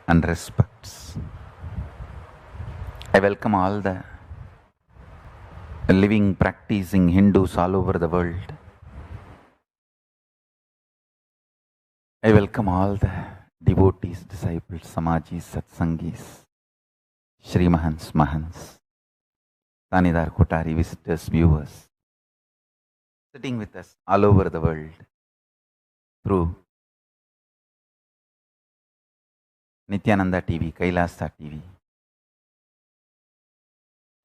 and respects. I welcome all the living, practicing Hindus all over the world. I welcome all the devotees, disciples, Samajis, Satsangis, Shri Mahants, Mahants, Tanidar Kotari, visitors, viewers, sitting with us all over the world through Nityananda TV, Kailasa TV.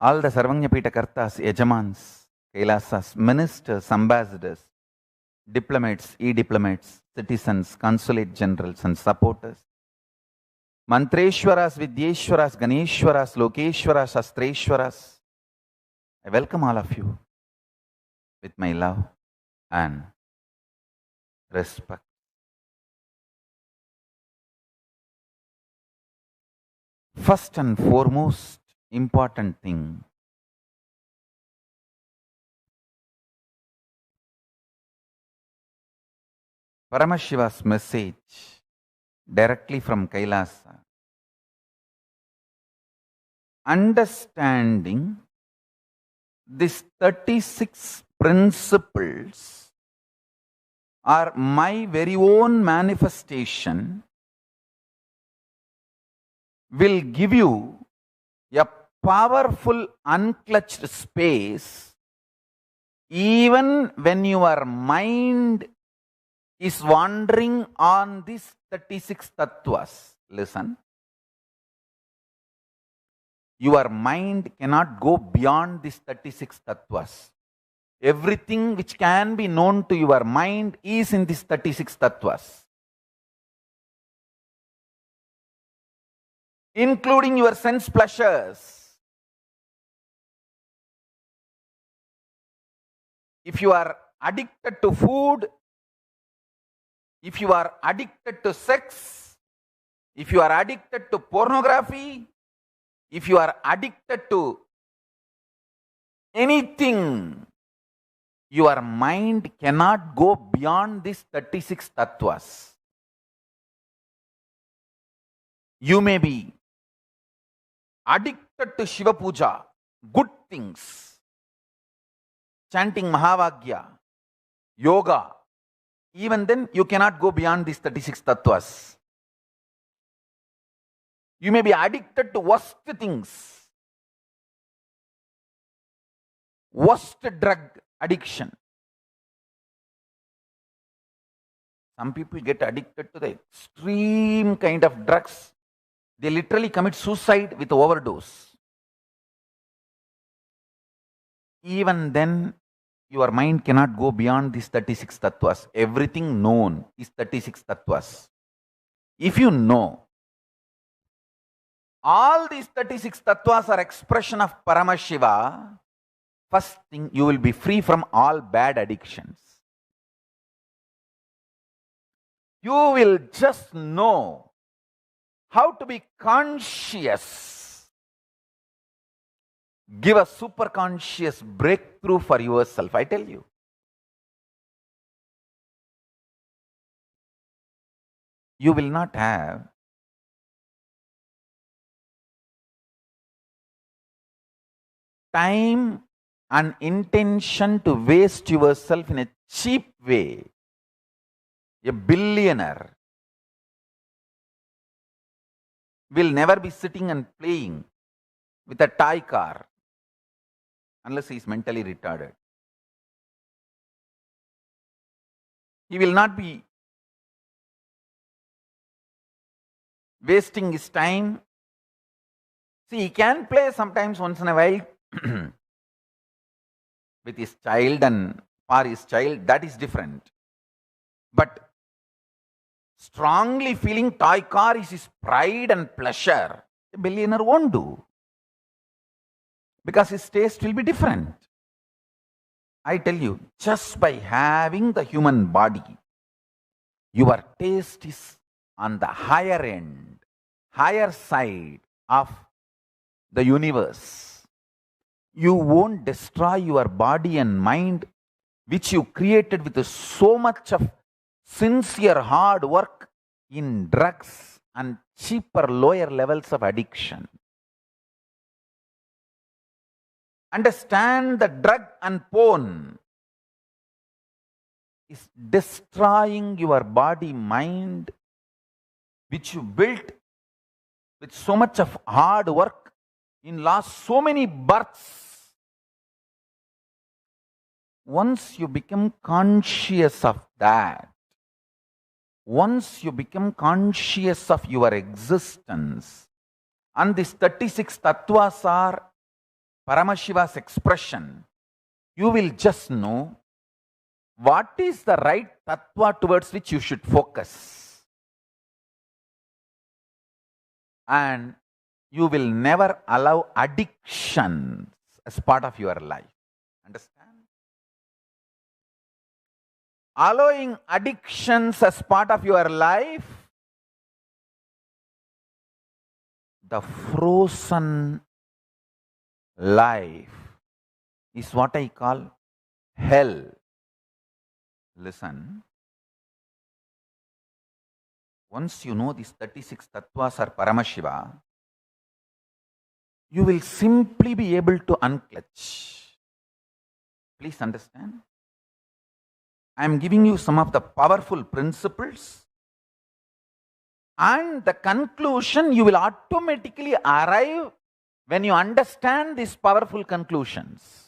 All the Sarvanyapita Kartas, Yajamans, Kailasas, ministers, ambassadors, diplomats, e-diplomats, citizens, consulate generals and supporters, Mantreshwaras, Vidyeshwaras, Ganeshwaras, Lokeshwaras, Shastreshwaras. I welcome all of you with my love and respect. First and foremost important thing, Paramashiva's message directly from Kailasa. Understanding these 36 principles are my very own manifestation will give you a powerful unclutched space even when your mind is wandering on these 36 tattvas. Listen. Your mind cannot go beyond these 36 tattvas. Everything which can be known to your mind is in these 36 tattvas, including your sense pleasures. If you are addicted to food, if you are addicted to sex, if you are addicted to pornography, if you are addicted to anything, your mind cannot go beyond these 36 tattvas. You may be addicted to Shiva Puja, good things, chanting Mahavagya, yoga. Even then, you cannot go beyond these 36 tattvas. You may be addicted to worst things, worst drug addiction. Some people get addicted to the extreme kind of drugs. They literally commit suicide with overdose. Even then, your mind cannot go beyond these 36 tattvas. Everything known is 36 tattvas. If you know all these 36 tattvas are expression of Paramashiva, first thing, you will be free from all bad addictions. You will just know how to be conscious. Give a super conscious breakthrough for yourself, I tell you. You will not have time and intention to waste yourself in a cheap way. A billionaire will never be sitting and playing with a toy car unless he is mentally retarded. He will not be wasting his time. See, he can play sometimes once in a while with his child and for his child, that is different. But strongly feeling toy car is his pride and pleasure, a billionaire won't do. Because his taste will be different. I tell you, just by having the human body, your taste is on the higher end, higher side of the universe. You won't destroy your body and mind, which you created with so much of sincere hard work in drugs and cheaper, lower levels of addiction. Understand the drug and porn is destroying your body, mind, which you built with so much of hard work in last so many births. Once you become conscious of that, once you become conscious of your existence, and these 36 tattvas are Paramashiva's expression, you will just know what is the right tattva towards which you should focus. And you will never allow addictions as part of your life. Understand? Allowing addictions as part of your life, the frozen life is what I call hell. Listen. Once you know these 36 tattvas are Paramashiva, you will simply be able to unclutch. Please understand. I am giving you some of the powerful principles, and the conclusion you will automatically arrive when you understand these powerful conclusions.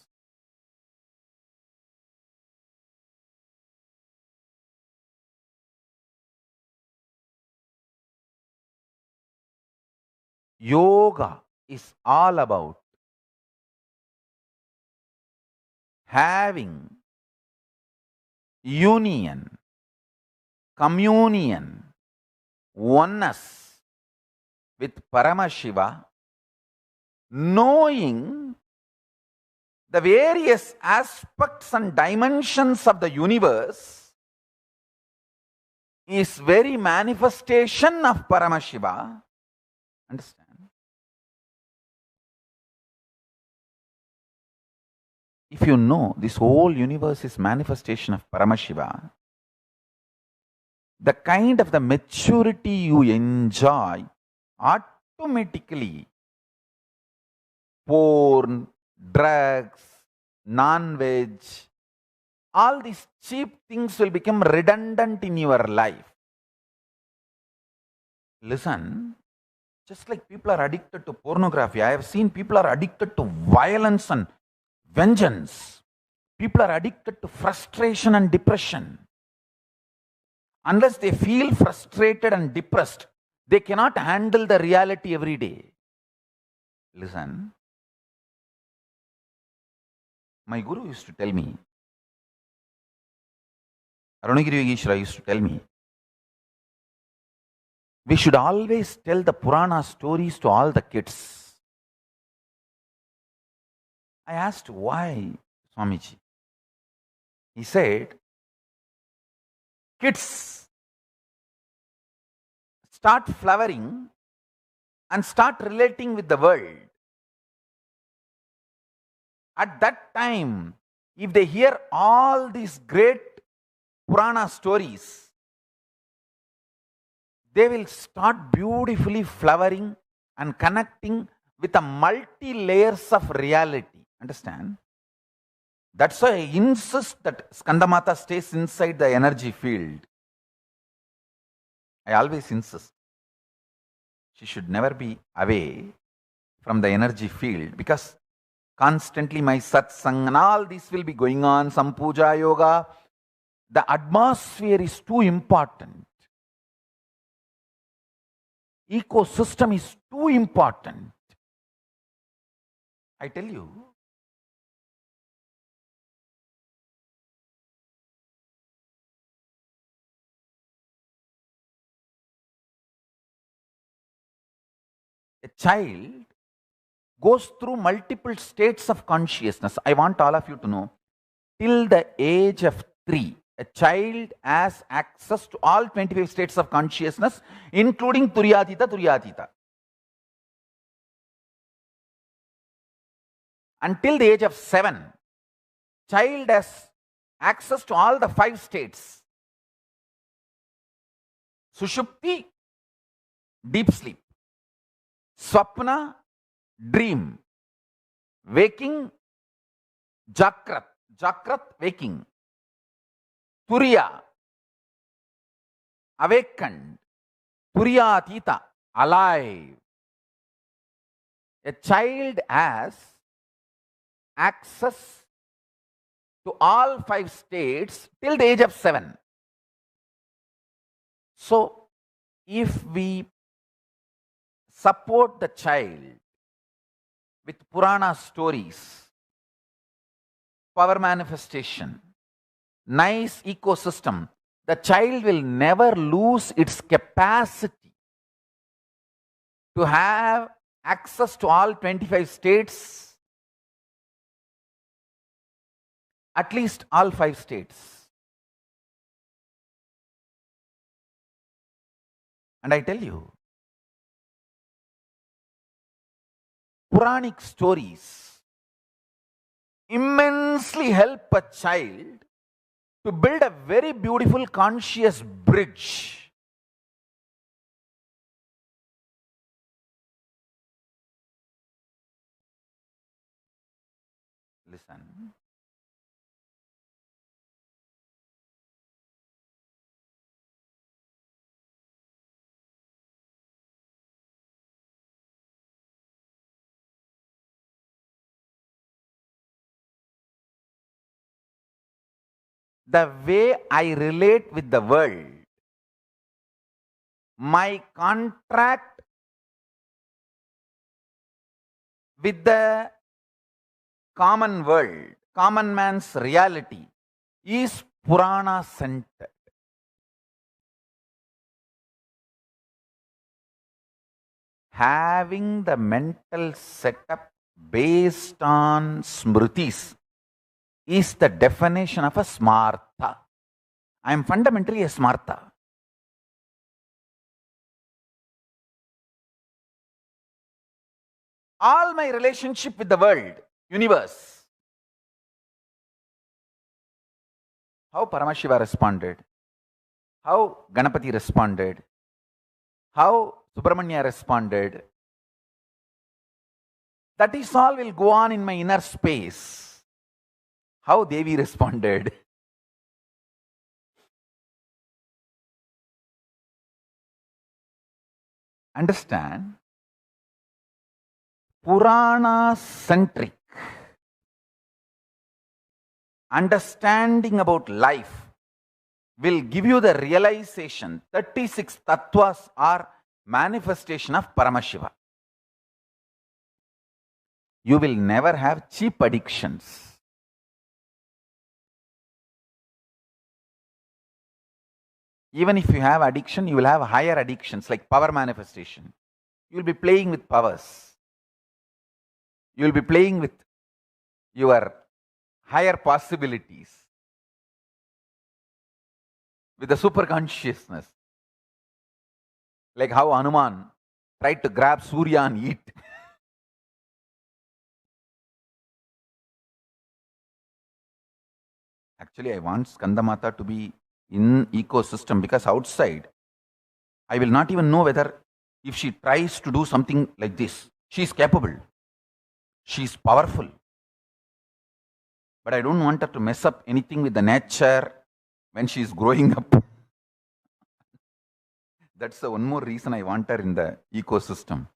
Yoga is all about having union, communion, oneness with Paramashiva, knowing the various aspects and dimensions of the universe is very manifestation of Paramashiva. Understand? If you know this whole universe is manifestation of Paramashiva, the kind of the maturity you enjoy automatically, porn, drugs, non-veg, all these cheap things will become redundant in your life. Listen, just like people are addicted to pornography, I have seen people are addicted to violence and vengeance. People are addicted to frustration and depression. Unless they feel frustrated and depressed, they cannot handle the reality every day. Listen, my guru used to tell me, Arunagiri Yogeshwara used to tell me, we should always tell the Purana stories to all the kids. I asked why, Swamiji. He said, kids start flowering and start relating with the world. At that time, if they hear all these great Purana stories, they will start beautifully flowering and connecting with a multi-layers of reality. Understand? That's why I insist that Skandamata stays inside the energy field. I always insist. She should never be away from the energy field, because constantly my satsang and all this will be going on, some puja, yoga. The atmosphere is too important. Ecosystem is too important. I tell you, a child goes through multiple states of consciousness. I want all of you to know, till the age of 3, a child has access to all 25 states of consciousness, including Turyatita. Until the age of 7, child has access to all the 5 states. Sushupti, deep sleep. Swapna, dream. Waking, Jakrat. Jakrat, waking. Turiya, awakened. Turiyatita, alive. A child has access to all 5 states till the age of 7. So, if we support the child with Purana stories, power manifestation, nice ecosystem, the child will never lose its capacity to have access to all 25 states, at least all 5 states. And I tell you, Puranic stories immensely help a child to build a very beautiful conscious bridge. Listen. The way I relate with the world, my contract with the common world, common man's reality, is Purana centered. Having the mental setup based on smritis is the definition of a smartha. I am fundamentally a smartha. All my relationship with the world, universe, how Paramashiva responded, how Ganapati responded, how Subramanya responded, that is all will go on in my inner space. How Devi responded. Understand? Purana centric understanding about life will give you the realization 36 tattvas are manifestation of Paramashiva. You will never have cheap addictions. Even if you have addiction, you will have higher addictions like power manifestation. You will be playing with powers. You will be playing with your higher possibilities, with the super consciousness. Like how Hanuman tried to grab Surya and eat. Actually, I want Skandamata to be in ecosystem, because outside, I will not even know whether if she tries to do something like this, she is capable. She is powerful. But I don't want her to mess up anything with the nature when she is growing up. That's the one more reason I want her in the ecosystem.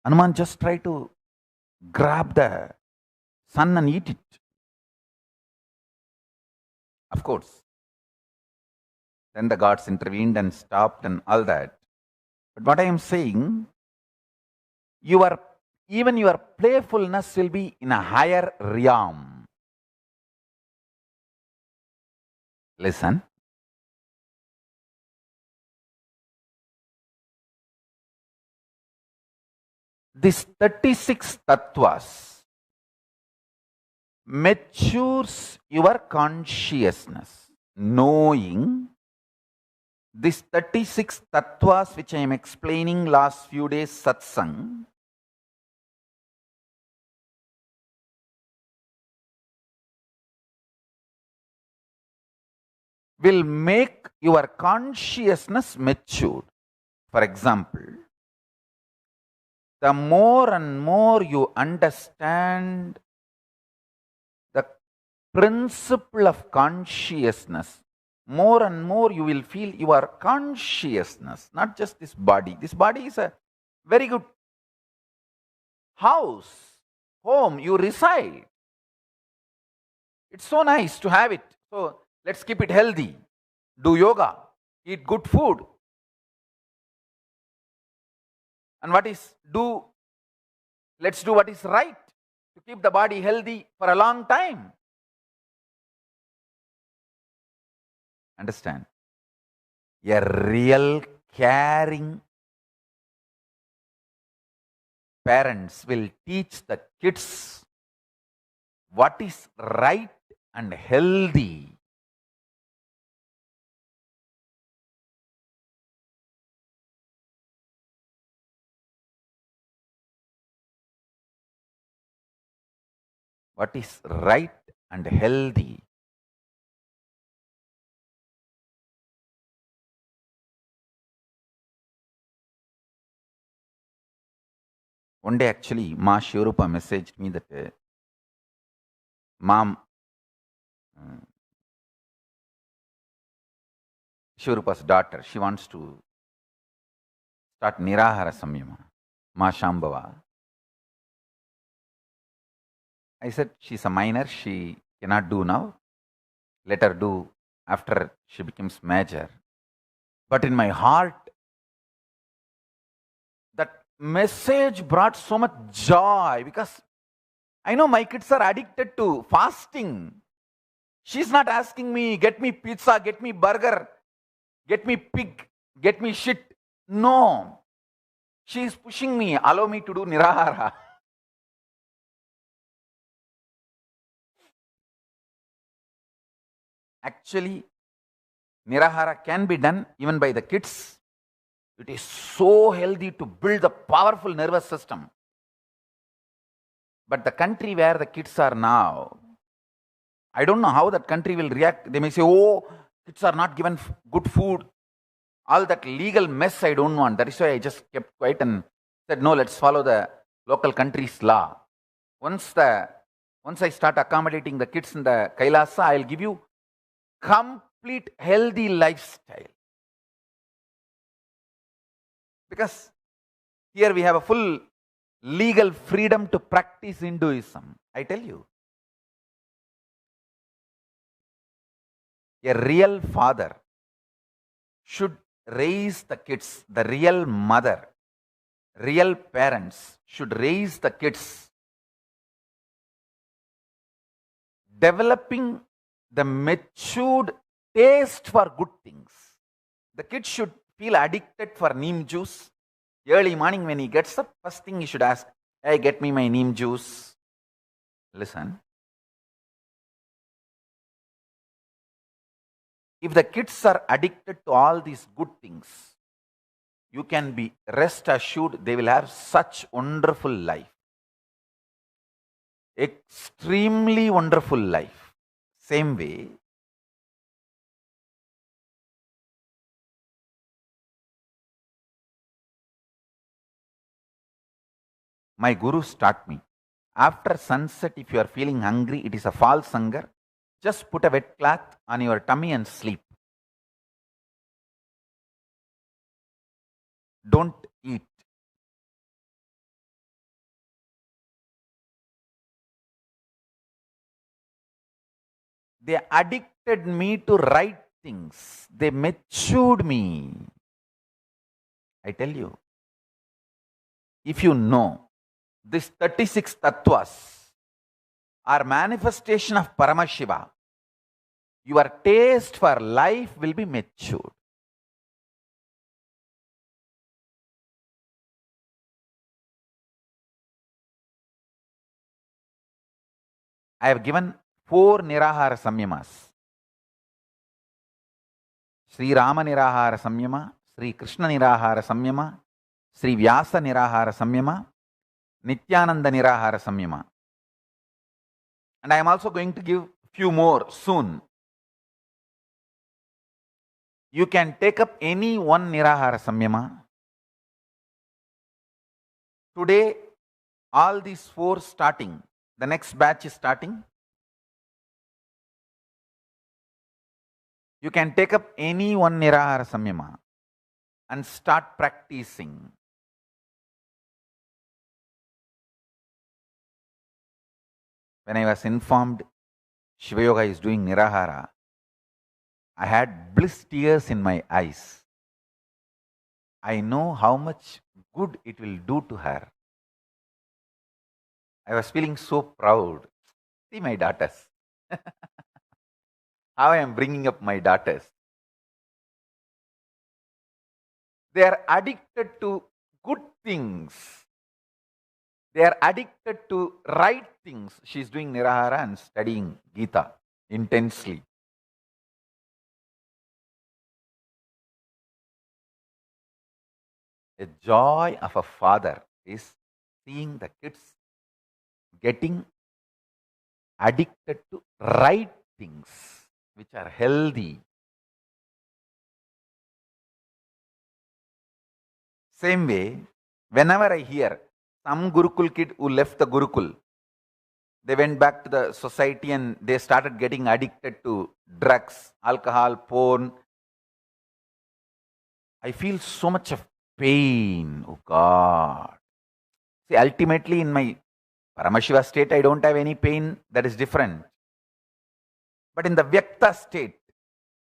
Hanuman just try to grab the sun and eat it. Of course. Then the gods intervened and stopped and all that. But what I am saying, even your playfulness will be in a higher realm. Listen. This 36 tattvas matures your consciousness, knowing this 36 tattvas which I am explaining last few days satsang, will make your consciousness matured. For example, the more and more you understand the principle of consciousness, more and more you will feel your consciousness, not just this body. This body is a very good house, home, you reside. It's so nice to have it. So let's keep it healthy. Do yoga, eat good food. And let's do what is right to keep the body healthy for a long time. Understand? A real caring parents will teach the kids what is right and healthy. What is right and healthy. One day actually, Ma Shivarupa messaged me that, Mom, Shivarupa's daughter, she wants to start Nirahara Samyama, Ma Shambhava. I said, she's a minor, she cannot do now. Let her do after she becomes major. But in my heart, that message brought so much joy because I know my kids are addicted to fasting. She's not asking me, get me pizza, get me burger, get me pig, get me shit. No. She is pushing me, allow me to do Nirahara. Actually, Nirahara can be done even by the kids. It is so healthy to build a powerful nervous system. But the country where the kids are now, I don't know how that country will react. They may say, oh, kids are not given good food. All that legal mess I don't want. That is why I just kept quiet and said, no, let's follow the local country's law. Once I start accommodating the kids in the Kailasa, I'll give you complete healthy lifestyle. Because here we have a full legal freedom to practice Hinduism. I tell you. A real father should raise the kids. The real mother, real parents should raise the kids, developing the matured taste for good things. The kid should feel addicted for neem juice. Early morning when he gets up, first thing he should ask, hey, get me my neem juice. Listen. If the kids are addicted to all these good things, you can be rest assured they will have such wonderful life. Extremely wonderful life. Same way, my gurus taught me, after sunset, if you are feeling hungry, it is a false hunger. Just put a wet cloth on your tummy and sleep. Don't eat. They addicted me to right things. They matured me. I tell you, if you know these 36 tattvas are manifestation of Paramashiva, your taste for life will be matured. I have given 4 Nirahara Samyamas. Sri Rama Nirahara Samyama, Sri Krishna Nirahara Samyama, Sri Vyasa Nirahara Samyama, Nityananda Nirahara Samyama. And I am also going to give few more soon. You can take up any one Nirahara Samyama. Today, all these 4 starting, the next batch is starting. You can take up any one Nirahara Samyama and start practicing. When I was informed Shiva Yoga is doing Nirahara, I had bliss tears in my eyes. I know how much good it will do to her. I was feeling so proud. See my daughters. How I am bringing up my daughters. They are addicted to good things. They are addicted to right things. She is doing Nirahara and studying Gita intensely. The joy of a father is seeing the kids getting addicted to right things which are healthy. Same way, whenever I hear some Gurukul kid who left the Gurukul, they went back to the society and they started getting addicted to drugs, alcohol, porn. I feel so much of pain. Oh God. See, ultimately in my Paramashiva state, I don't have any pain. That is different. But in the Vyakta state,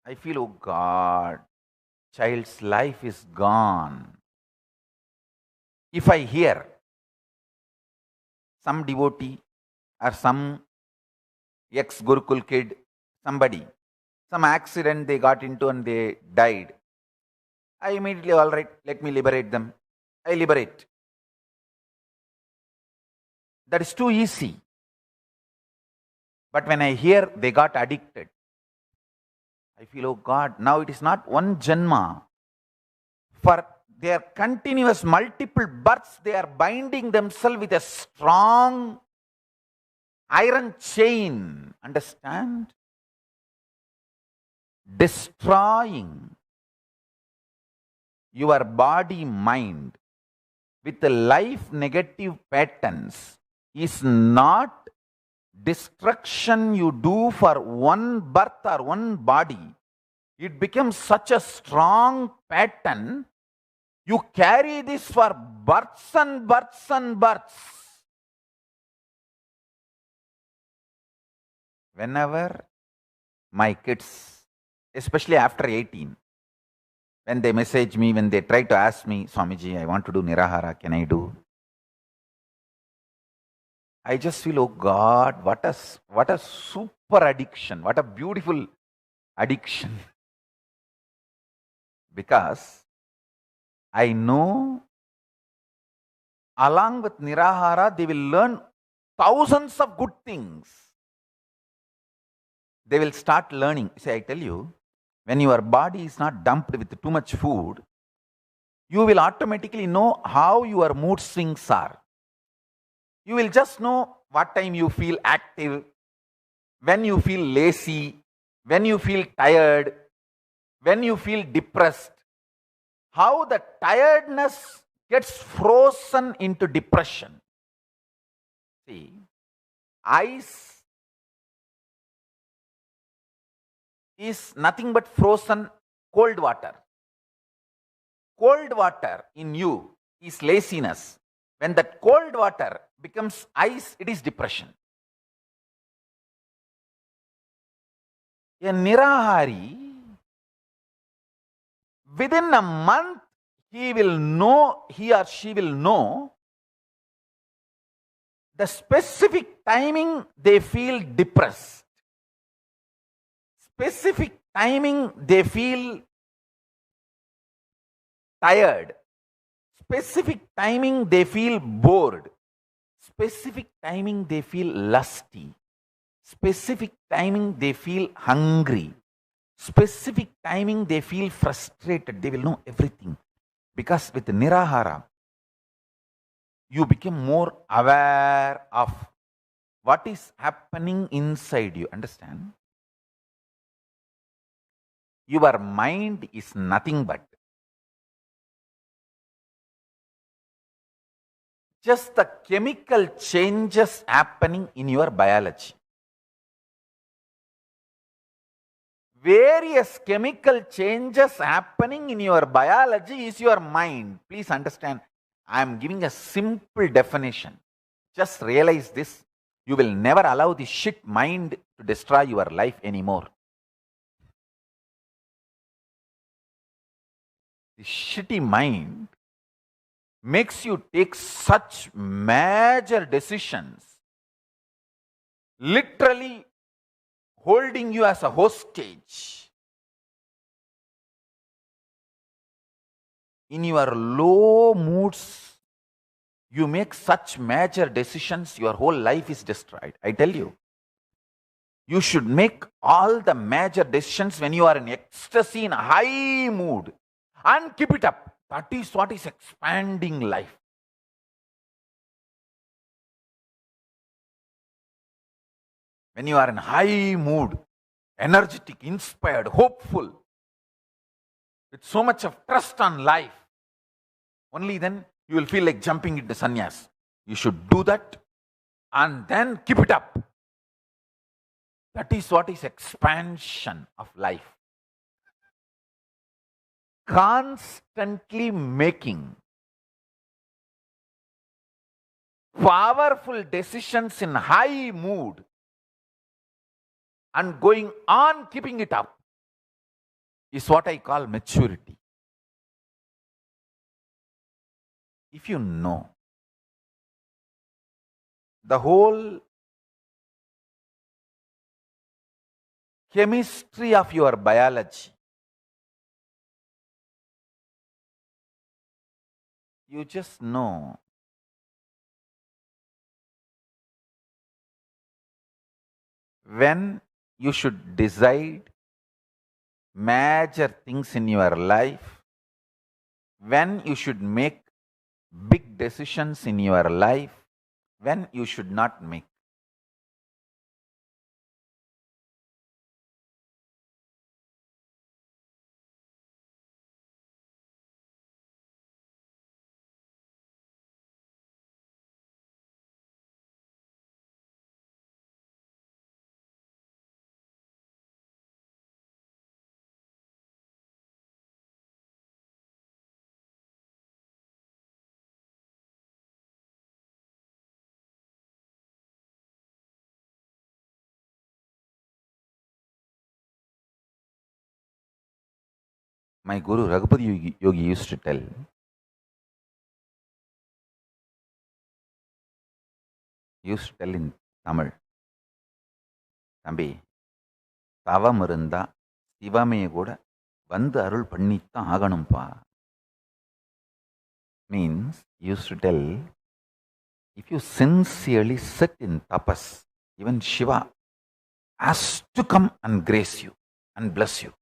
I feel, oh God, child's life is gone. If I hear some devotee or some ex-Gurukul kid, somebody, some accident they got into and they died, I immediately, all right, let me liberate them. I liberate. That is too easy. But when I hear they got addicted, I feel, oh God, now it is not one Janma. For their continuous multiple births, they are binding themselves with a strong iron chain. Understand? Destroying your body mind with the life negative patterns is not destruction you do for one birth or one body. It becomes such a strong pattern. You carry this for births and births and births. Whenever my kids, especially after 18, when they message me, when they try to ask me, Swamiji, I want to do Nirahara, can I do? I just feel, oh God, what a super addiction, what a beautiful addiction. Because I know along with Nirahara, they will learn thousands of good things. They will start learning. See, I tell you, when your body is not dumped with too much food, you will automatically know how your mood swings are. You will just know what time you feel active, when you feel lazy, when you feel tired, when you feel depressed. How the tiredness gets frozen into depression. See, ice is nothing but frozen cold water. Cold water in you is laziness. When that cold water becomes ice, it is depression. A Nirahari, within a month, he or she will know the specific timing they feel depressed. Specific timing they feel tired. Specific timing they feel bored. Specific timing they feel lusty. Specific timing they feel hungry. Specific timing they feel frustrated. They will know everything. Because with Nirahara, you become more aware of what is happening inside you. Understand? Your mind is nothing but just the chemical changes happening in your biology. Various chemical changes happening in your biology is your mind. Please understand, I am giving a simple definition. Just realize this. You will never allow the shit mind to destroy your life anymore. The shitty mind makes you take such major decisions, literally holding you as a hostage. In your low moods, you make such major decisions, your whole life is destroyed. I tell you, you should make all the major decisions when you are in ecstasy, in a high mood, and keep it up. That is what is expanding life. When you are in high mood, energetic, inspired, hopeful, with so much of trust on life, only then you will feel like jumping into sannyas. You should do that and then keep it up. That is what is expansion of life. Constantly making powerful decisions in high mood and going on keeping it up is what I call maturity. If you know the whole chemistry of your biology, you just know when you should decide major things in your life, when you should make big decisions in your life, when you should not make. My Guru Raghupati Yogi used to tell, in Tamil, தம்பி தவம் இருந்தா சிவமே கூட வந்து அருள் பண்ணித்தான் ஆகணும்பா. Means, used to tell, if you sincerely sit in tapas, even Shiva has to come and grace you and bless you.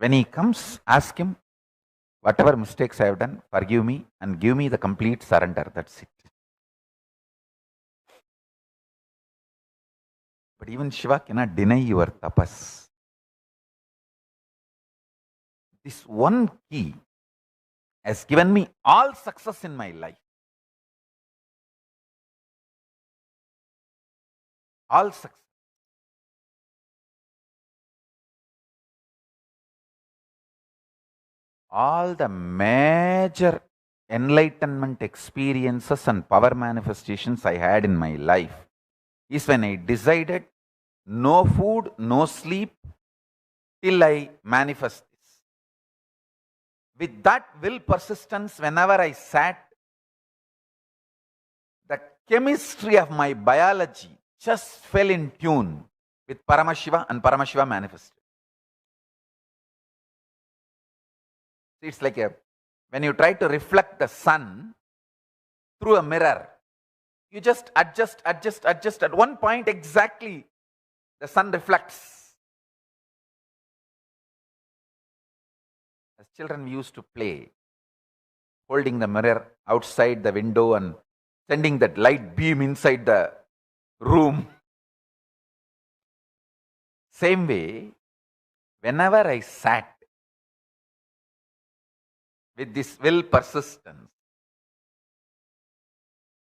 When he comes, ask him, whatever mistakes I have done, forgive me and give me the complete surrender. That's it. But even Shiva cannot deny your tapas. This one key has given me all success in my life. All success. All the major enlightenment experiences and power manifestations I had in my life is when I decided no food, no sleep till I manifest this. With that will persistence, whenever I sat, the chemistry of my biology just fell in tune with Paramashiva and Paramashiva manifested. It's like when you try to reflect the sun through a mirror, you just adjust. At one point exactly, the sun reflects. As children, we used to play, holding the mirror outside the window and sending that light beam inside the room. Same way, whenever I sat with this will persistence,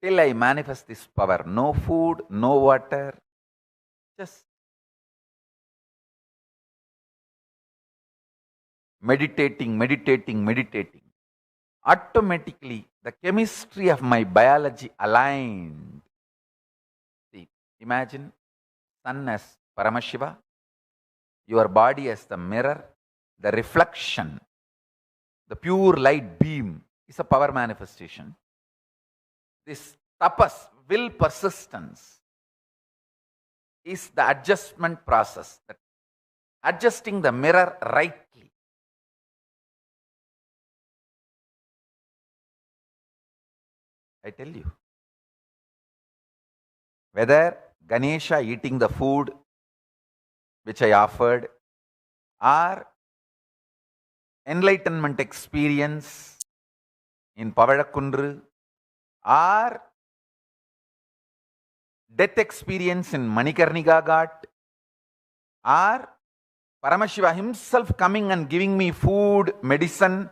till I manifest this power, no food, no water, just meditating, meditating, meditating. Automatically, the chemistry of my biology aligned. See, imagine sun as Paramashiva, your body as the mirror, the reflection, the pure light beam is a power manifestation. This tapas, will persistence, is the adjustment process, that adjusting the mirror rightly. I tell you, whether Ganesha eating the food which I offered, or enlightenment experience in Pavadakundru, or death experience in Manikarnika Ghat, or Paramashiva himself coming and giving me food, medicine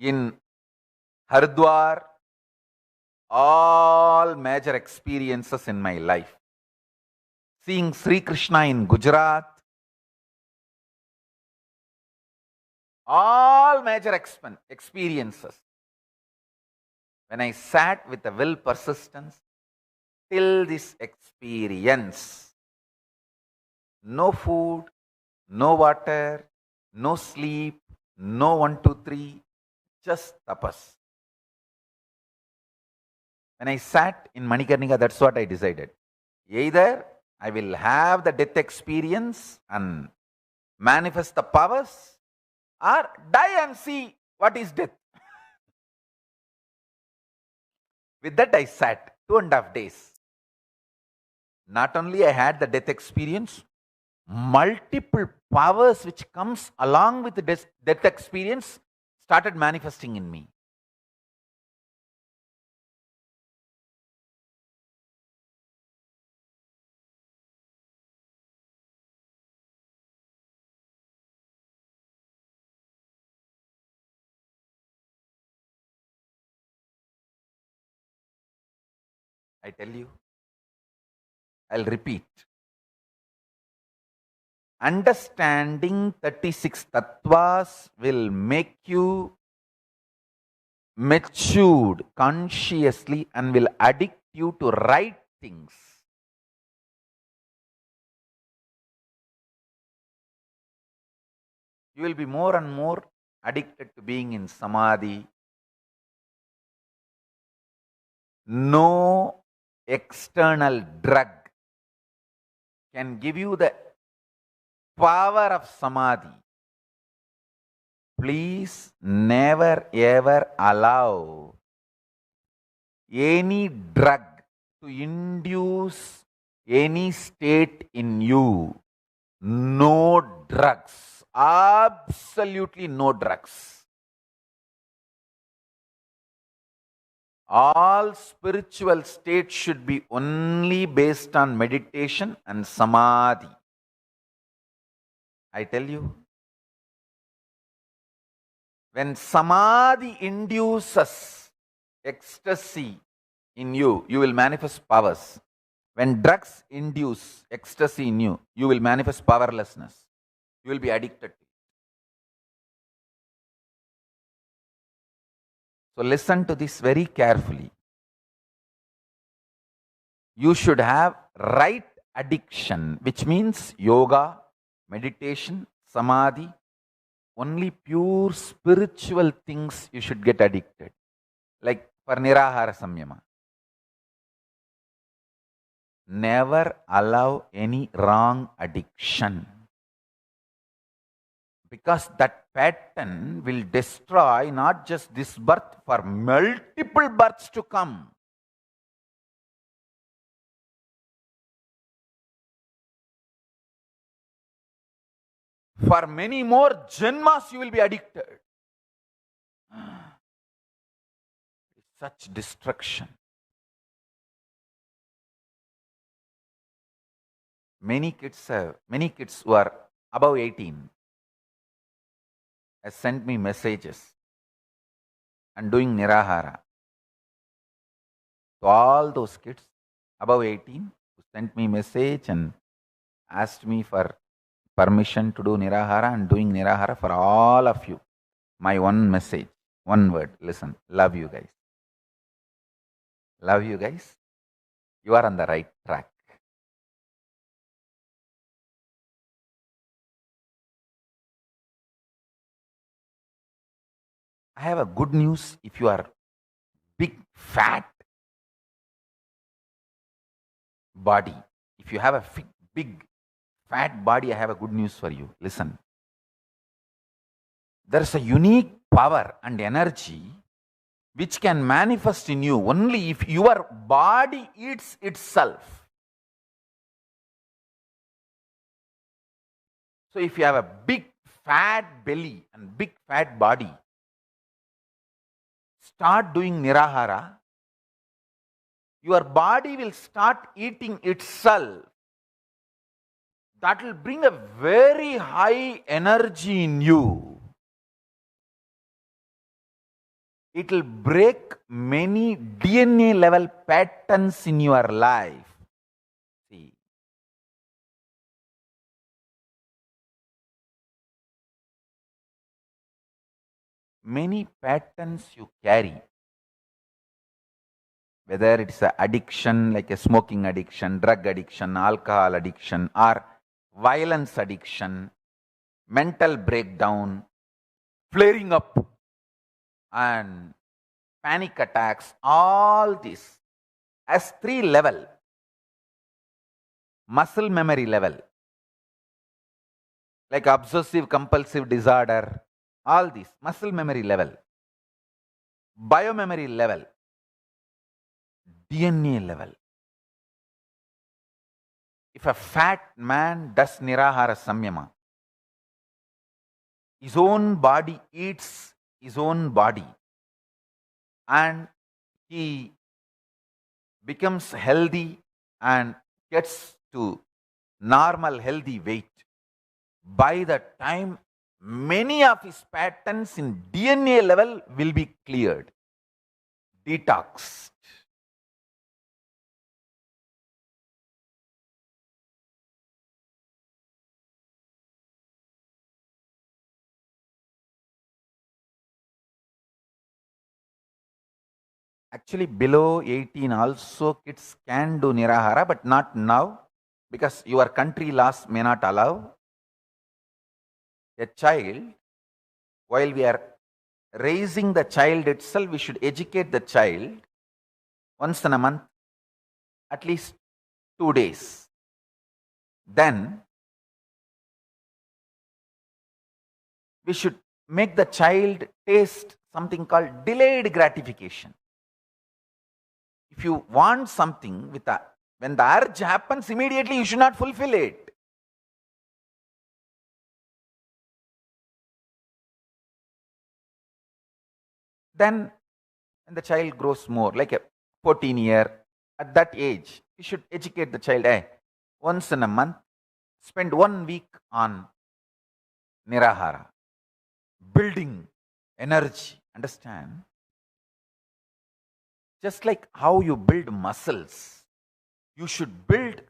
in Haridwar, all major experiences in my life. Seeing Sri Krishna in Gujarat, all major experiences. When I sat with the will persistence, till this experience, no food, no water, no sleep, no 1, 2, 3, just tapas. When I sat in Manikarnika, that's what I decided. Either I will have the death experience and manifest the powers, or die and see what is death. With that, I sat 2.5 days. Not only I had the death experience, multiple powers which comes along with the death experience started manifesting in me. I tell you, I'll repeat. Understanding 36 tattvas will make you matured consciously and will addict you to right things. You will be more and more addicted to being in samadhi. No external drug can give you the power of samadhi. Please never ever allow any drug to induce any state in you. No drugs. Absolutely no drugs. All spiritual states should be only based on meditation and samadhi. I tell you, when samadhi induces ecstasy in you, you will manifest powers. When drugs induce ecstasy in you, you will manifest powerlessness. You will be addicted. So listen to this very carefully. You should have right addiction, which means yoga, meditation, samadhi. Only pure spiritual things you should get addicted. Like for Nirahara Samyama. Never allow any wrong addiction. Because that pattern will destroy not just this birth, for multiple births to come. For many more janmas you will be addicted. Such destruction. Many kids who are above 18 has sent me messages and doing Nirahara. To all those kids above 18 who sent me message and asked me for permission to do Nirahara and doing Nirahara for all of you. My one message, one word, listen, love you guys. Love you guys. You are on the right track. I have a good news if you are big fat body. If you have a big fat body, I have a good news for you. Listen. There is a unique power and energy which can manifest in you only if your body eats itself. So if you have a big fat belly and big fat body, start doing Nirahara. Your body will start eating itself. That will bring a very high energy in you. It will break many DNA level patterns in your life. See. Many patterns you carry, whether it's an addiction like a smoking addiction, drug addiction, alcohol addiction, or violence addiction, mental breakdown, flaring up, and panic attacks, all this as 3 level. Muscle memory level, like obsessive compulsive disorder, all this muscle memory level, biomemory level, DNA level. If a fat man does Nirahara Samyama, his own body eats his own body and he becomes healthy and gets to normal healthy weight. By the time many of his patterns in DNA level will be cleared, detoxed. Actually, below 18 also kids can do Nirahara, but not now because your country laws may not allow. A child, while we are raising the child itself, we should educate the child once in a month, at least 2 days. Then we should make the child taste something called delayed gratification. If you want something when the urge happens immediately, you should not fulfill it. Then when the child grows more, like a 14-year, at that age, you should educate the child, once in a month, spend 1 week on Nirahara, building energy. Understand? Just like how you build muscles, you should build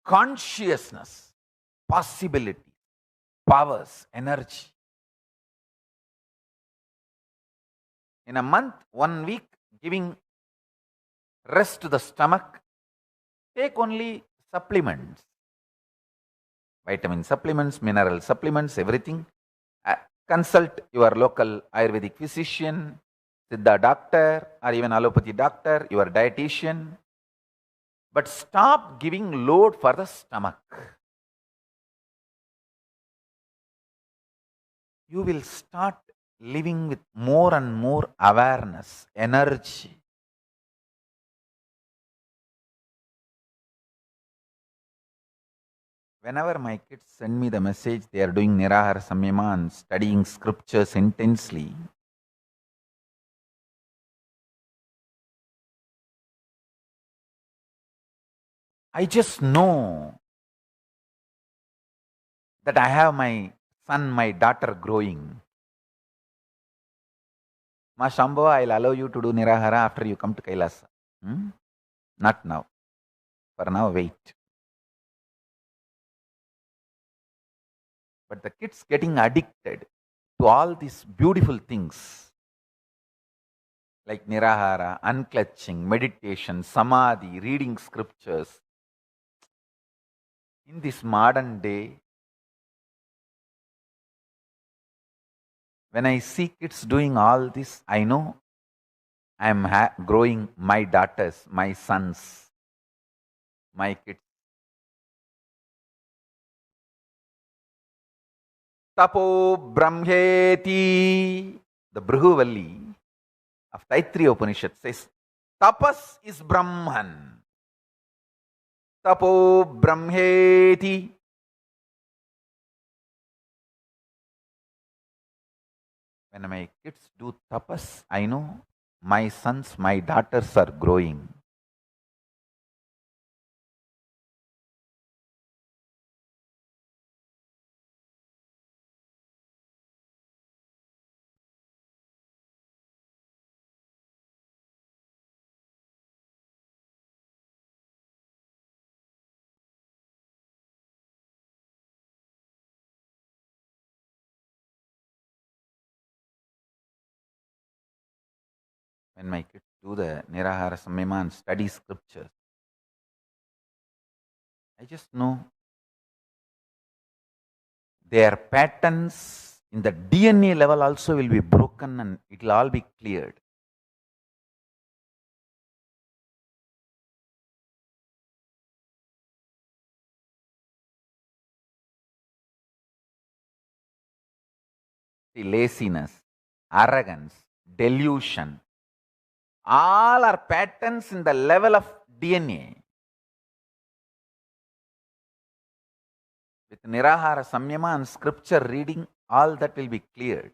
consciousness, possibility, powers, energy. In a month, 1 week, giving rest to the stomach, take only supplements, vitamin supplements, mineral supplements, everything. Consult your local Ayurvedic physician, Siddha doctor, or even allopathy doctor, your dietitian. But stop giving load for the stomach. You will start living with more and more awareness, energy. Whenever my kids send me the message they are doing Nirahara Samyama and studying scriptures intensely, I just know that I have my son, my daughter growing. Ma Shambhava, I'll allow you to do Nirahara after you come to Kailasa. Not now. For now, wait. But the kids getting addicted to all these beautiful things like Nirahara, unclutching, meditation, samadhi, reading scriptures. In this modern day, when I see kids doing all this, I know I am growing my daughters, my sons, my kids. Tapo Brahmeti. The Bhrihuvalli of Taittiriya Upanishad says, Tapas is Brahman. Tapo Brahmeti. When my kids do tapas, I know my sons, my daughters are growing. When my kids do the Nirahara Samyama and study scriptures, I just know their patterns in the DNA level also will be broken and it will all be cleared. The laziness, arrogance, delusion, all are patterns in the level of DNA. With Nirahara Samyama and scripture reading, all that will be cleared.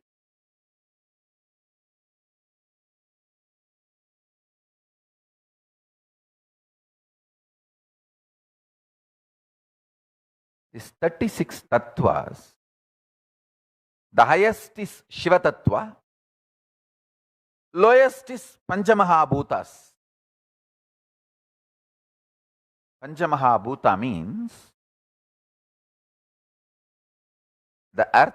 These 36 tattvas, the highest is Shiva Tattva, lowest is Panchamahabhutas. Panchamahabhuta means the earth,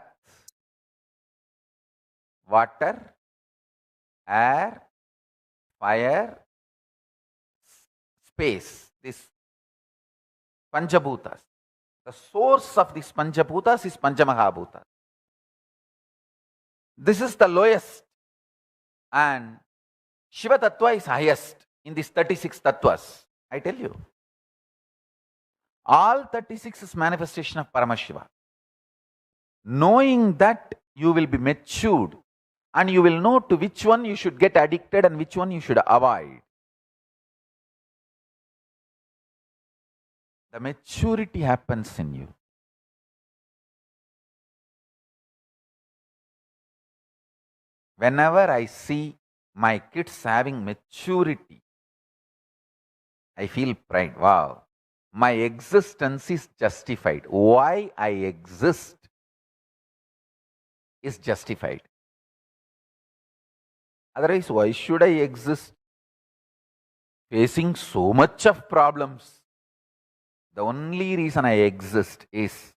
water, air, fire, space. This Panchabhutas. The source of these Panchabhutas is Panchamahabhutas. This is the lowest, and Shiva Tattva is highest in these 36 tattvas. I tell you, all 36 is manifestation of Paramashiva. Knowing that, you will be matured and you will know to which one you should get addicted and which one you should avoid. The maturity happens in you. Whenever I see my kids having maturity, I feel pride. Wow, my existence is justified. Why I exist is justified. Otherwise, why should I exist facing so much of problems? The only reason I exist is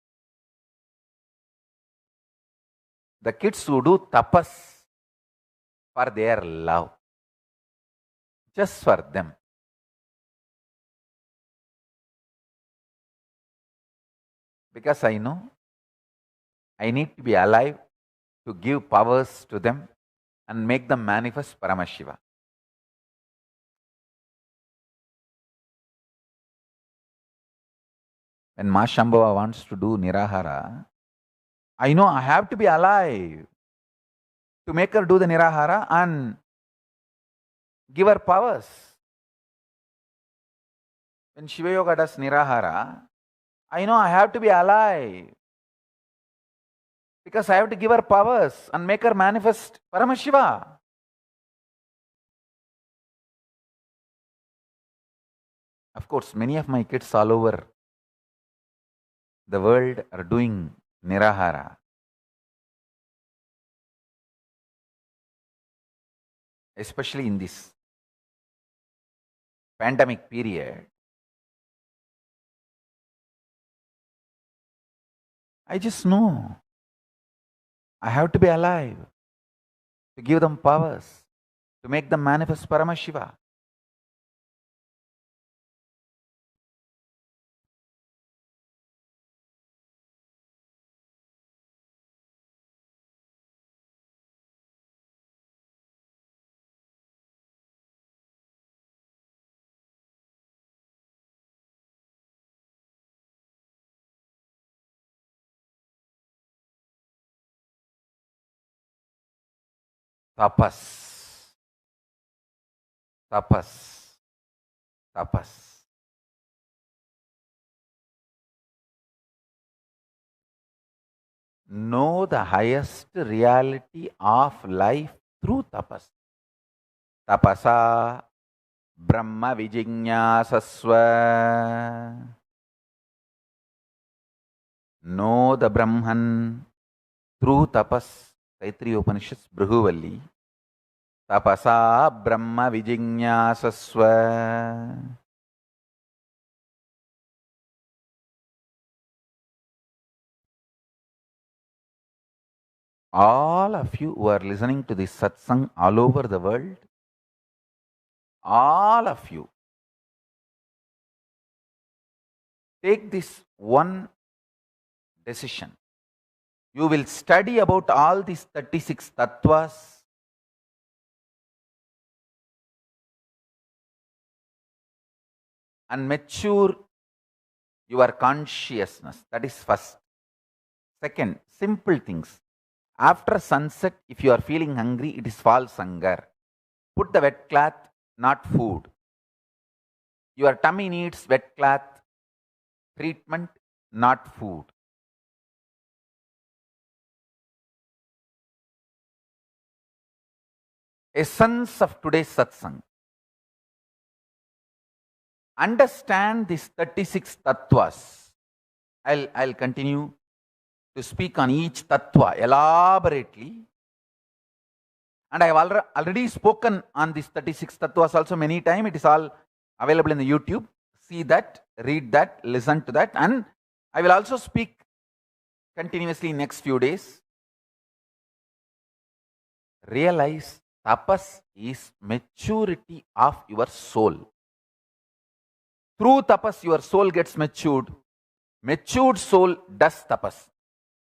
the kids who do tapas for their love, just for them. Because I know I need to be alive to give powers to them and make them manifest Paramashiva. When Ma Shambhava wants to do Nirahara, I know I have to be alive to make her do the Nirahara and give her powers. When Shiva Yoga does Nirahara, I know I have to be alive because I have to give her powers and make her manifest Paramashiva. Of course, many of my kids all over the world are doing nirahara. Especially in this pandemic period, I just know I have to be alive to give them powers, to make them manifest Paramashiva. Tapas, tapas, tapas. Know the highest reality of life through tapas. Tapasa Brahma Vijñāsasva. Know the Brahman through tapas. Taittiriya Upanishads, Bhrihuvalli. Tapasa Brahma Vijñāsasva. All of you who are listening to this satsang all over the world, all of you, take this one decision. You will study about all these 36 tattvas and mature your consciousness. That is first. Second, simple things. After sunset, if you are feeling hungry, it is false hunger. Put the wet cloth, not food. Your tummy needs wet cloth treatment, not food. Essence of today's satsang. Understand these 36 tattvas. I'll continue to speak on each tattva elaborately. And I have already spoken on these 36 tattvas also many times. It is all available in the YouTube. See that, read that, listen to that. And I will also speak continuously next few days. Realize tapas is maturity of your soul. Through tapas, your soul gets matured. Matured soul does tapas.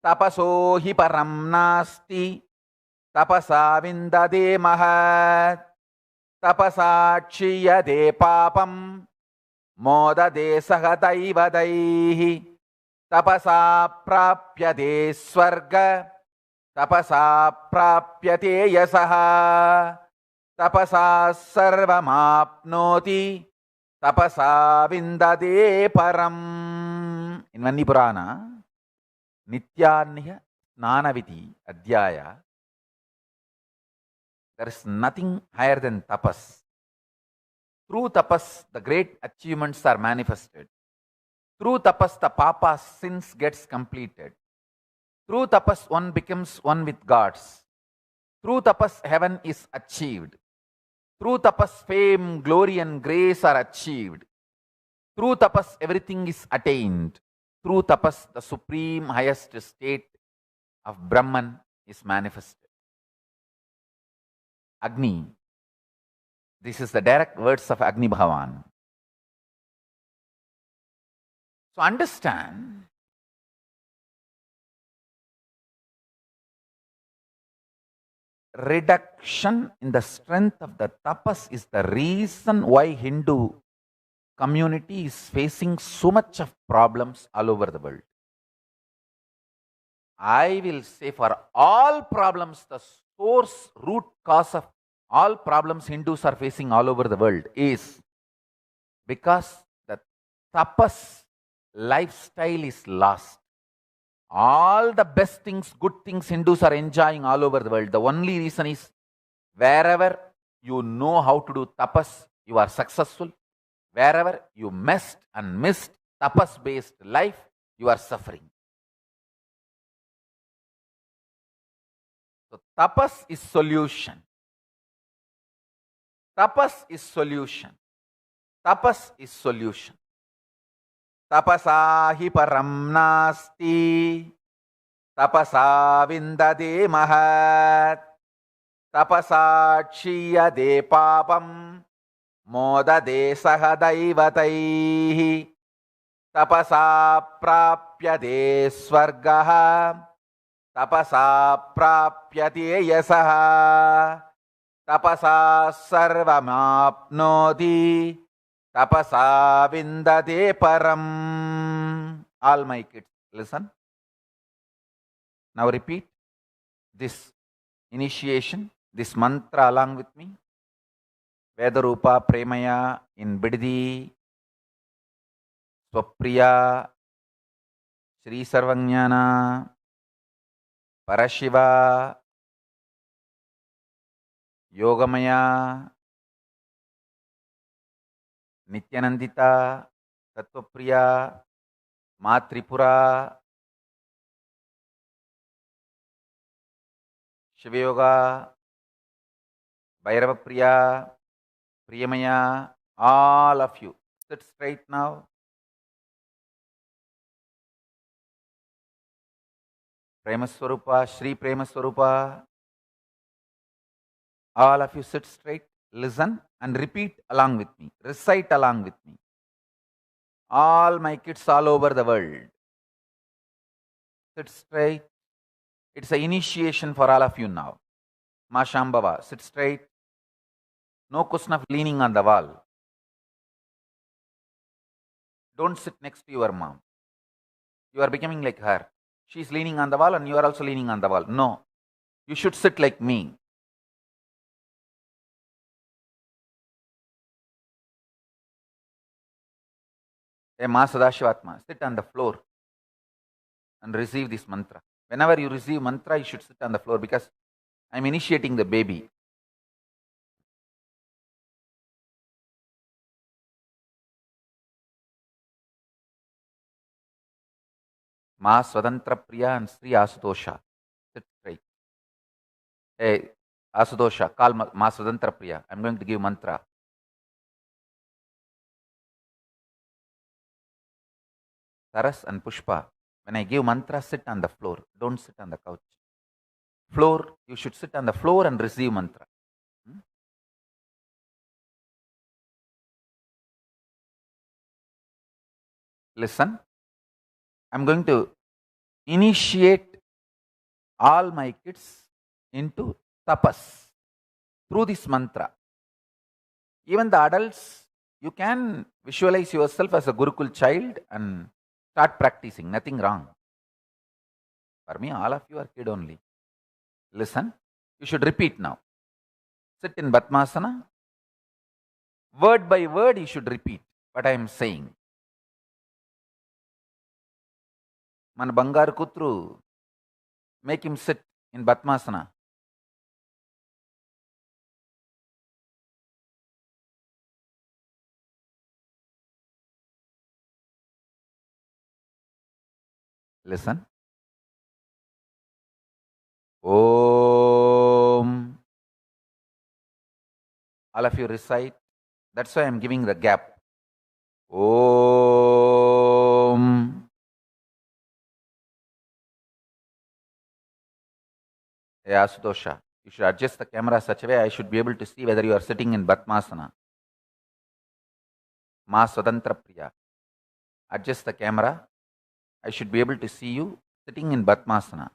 Tapaso hi param nasti. Tapasa vindade mahat. Tapasa kshiyade papam. Modade sahatayvadaihi. Tapasa prapyade swarga. Tapasa prapyate yasaha. Tapasa sarvamapnoti. Tapasa vindade param. In Vandi Purana, Nityaniya Snanaviti Adhyaya, there is nothing higher than tapas. Through tapas, the great achievements are manifested. Through tapas, the papa's sins gets completed. Through tapas, one becomes one with gods. Through tapas, heaven is achieved. Through tapas, fame, glory and grace are achieved. Through tapas, everything is attained. Through tapas, the supreme highest state of Brahman is manifested. Agni. This is the direct words of Agni Bhavan. So understand, reduction in the strength of the tapas is the reason why Hindu community is facing so much of problems all over the world. I will say for all problems, the source, root cause of all problems Hindus are facing all over the world is because the tapas lifestyle is lost. All the best things, good things Hindus are enjoying all over the world. The only reason is wherever you know how to do tapas, you are successful. Wherever you messed and missed tapas-based life, you are suffering. So tapas is solution. Tapas is solution. Tapas is solution. Tapasa hi param nasti. Tapasa vindade mahat. Tapasa kshiyade papam. Modade sahadaivataihi. Tapasa prapyade swargaha. Tapasa prapyate yasaha. Tapasa sarvamapnoti. Tapasa vindate param. All my kids, listen. Now repeat this initiation, this mantra along with me. Vedarupa Premaya in Bididi, Swapriya, Sri Sarvajnana, Parashiva, Yogamaya, Nityanandita, Tattvapriya, Matripura, Shivayoga, Bhairavapriya, Priyamaya, all of you. Sit straight now. Premaswarupa, Sri Premaswarupa. All of you sit straight, listen and repeat along with me. Recite along with me. All my kids all over the world. Sit straight. It's an initiation for all of you now. Ma Shambhava, sit straight. No question of leaning on the wall. Don't sit next to your mom. You are becoming like her. She is leaning on the wall and you are also leaning on the wall. No. You should sit like me. Hey, Ma Sadashivatma, sit on the floor and receive this mantra. Whenever you receive mantra, you should sit on the floor because I'm initiating the baby. Ma Swatantra Priya and Sri Asutosha. Sit straight. Hey, Asutosha, call Ma Swatantra Priya. I'm going to give mantra. Taras and Pushpa, when I give mantra, sit on the floor. Don't sit on the couch. Floor, you should sit on the floor and receive mantra. Listen, I'm going to initiate all my kids into tapas through this mantra. Even the adults, you can visualize yourself as a Gurukul child and start practicing. Nothing wrong. For me, all of you are kid only. Listen, you should repeat now. Sit in Padmasana. Word by word, you should repeat what I am saying. Man Bangar Kutru, make him sit in Padmasana. Listen. Om. All of you recite. That's why I am giving the gap. Om. Hey, Asutosha, you should adjust the camera such a way I should be able to see whether you are sitting in Padmasana. Ma Swatantra Priya. Adjust the camera. I should be able to see you sitting in Padmasana.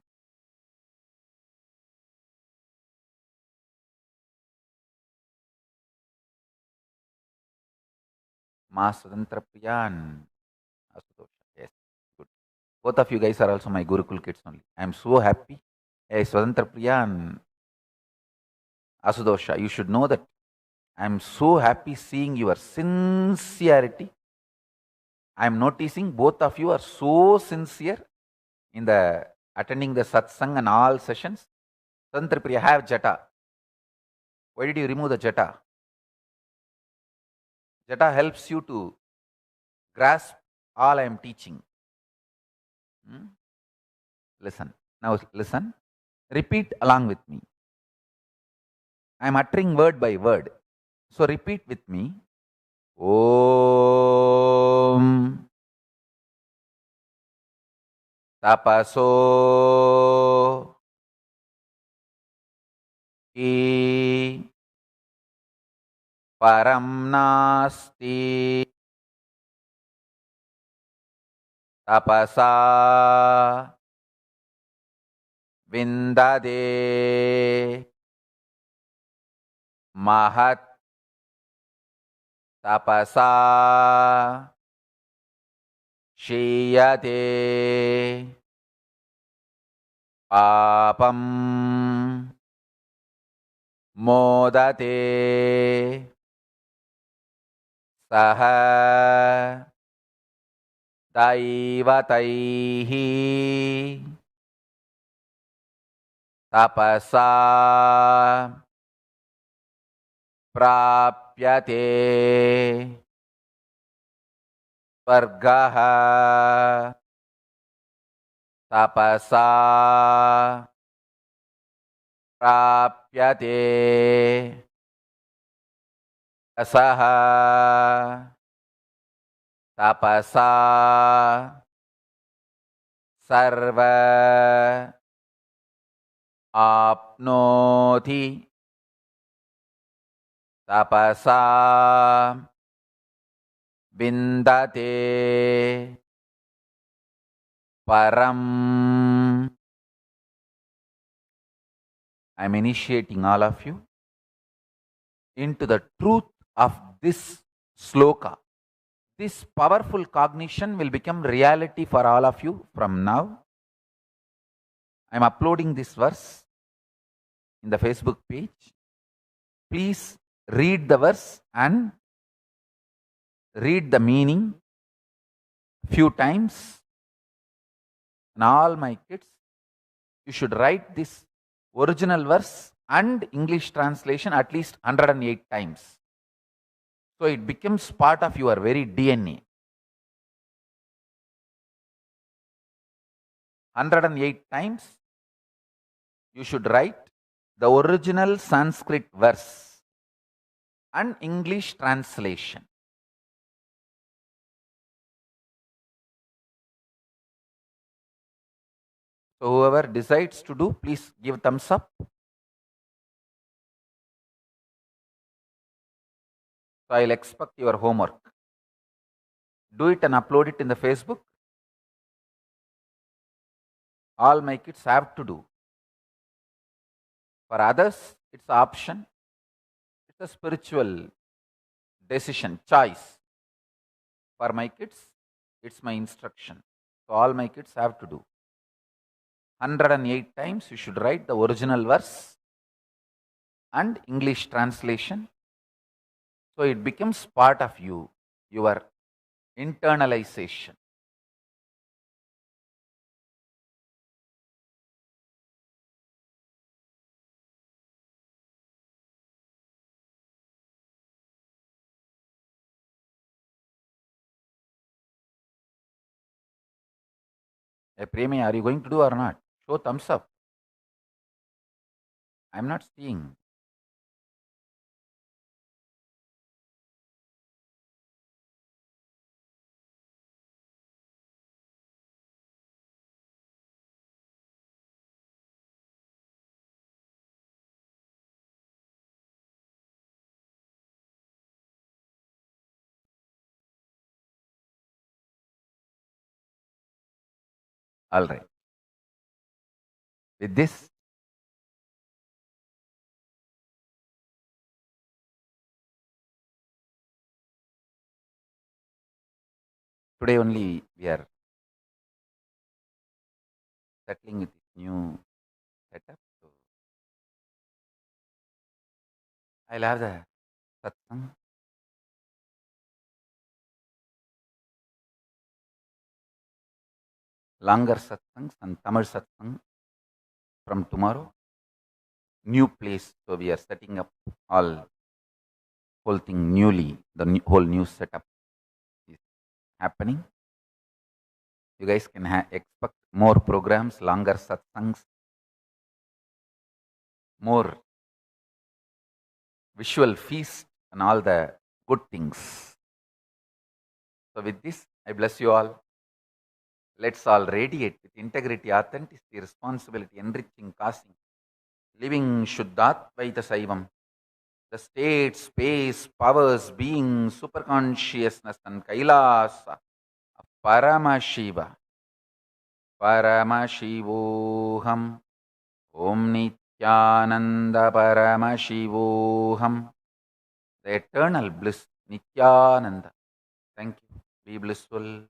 Ma Swatantra Priya and Asutosha. Yes, good. Both of you guys are also my Gurukul kids only. I am so happy. Hey, Swatantra Priya and Asutosha, you should know that I am so happy seeing your sincerity. I am noticing both of you are so sincere in the attending the satsang and all sessions. Swatantra Priya, have jata. Why did you remove the jata? Jata helps you to grasp all I am teaching. Listen. Now listen. Repeat along with me. I am uttering word by word. So repeat with me. Om Tapaso Ki Param Nasti Tapasa Vindade Mahat Tapasa Shiyate Papam Modate Saha Daivataihi Tapasa Prapyate Vargaha Tapasa Prapyate Asaha Tapasa Sarva Apnoti Tapasa Vindate Param. I am initiating all of you into the truth of this sloka. This powerful cognition will become reality for all of you from now. I am uploading this verse in the Facebook page. Please read the verse and read the meaning few times. And all my kids, you should write this original verse and English translation at least 108 times. So it becomes part of your very DNA. 108 times you should write the original Sanskrit verse and English translation. So whoever decides to do, please give thumbs up. So I'll expect your homework. Do it and upload it in the Facebook. All my kids have to do. For others, it's option. It's a spiritual decision, choice. For my kids, it's my instruction. So all my kids have to do. 108 times you should write the original verse and English translation. So it becomes part of you, your internalization. Hey, Premi, are you going to do or not? Show thumbs up. I'm not seeing. All right. With this, today only we are settling with this new setup. So I'll have the satsang. Longer satsangs and Tamil satsang from tomorrow. New place. So we are setting up whole thing newly. The whole new setup is happening. You guys can expect more programs, longer satsangs, more visual feast and all the good things. So, with this, I bless you all. Let's all radiate with integrity, authenticity, responsibility, enriching, causing, living Shuddhatvaita Saivam. The state, space, powers, being, superconsciousness, and Kailasa, Paramashiva, Paramashivoham, Om Nityananda Paramashivoham, the eternal bliss, Nityananda. Thank you. Be blissful.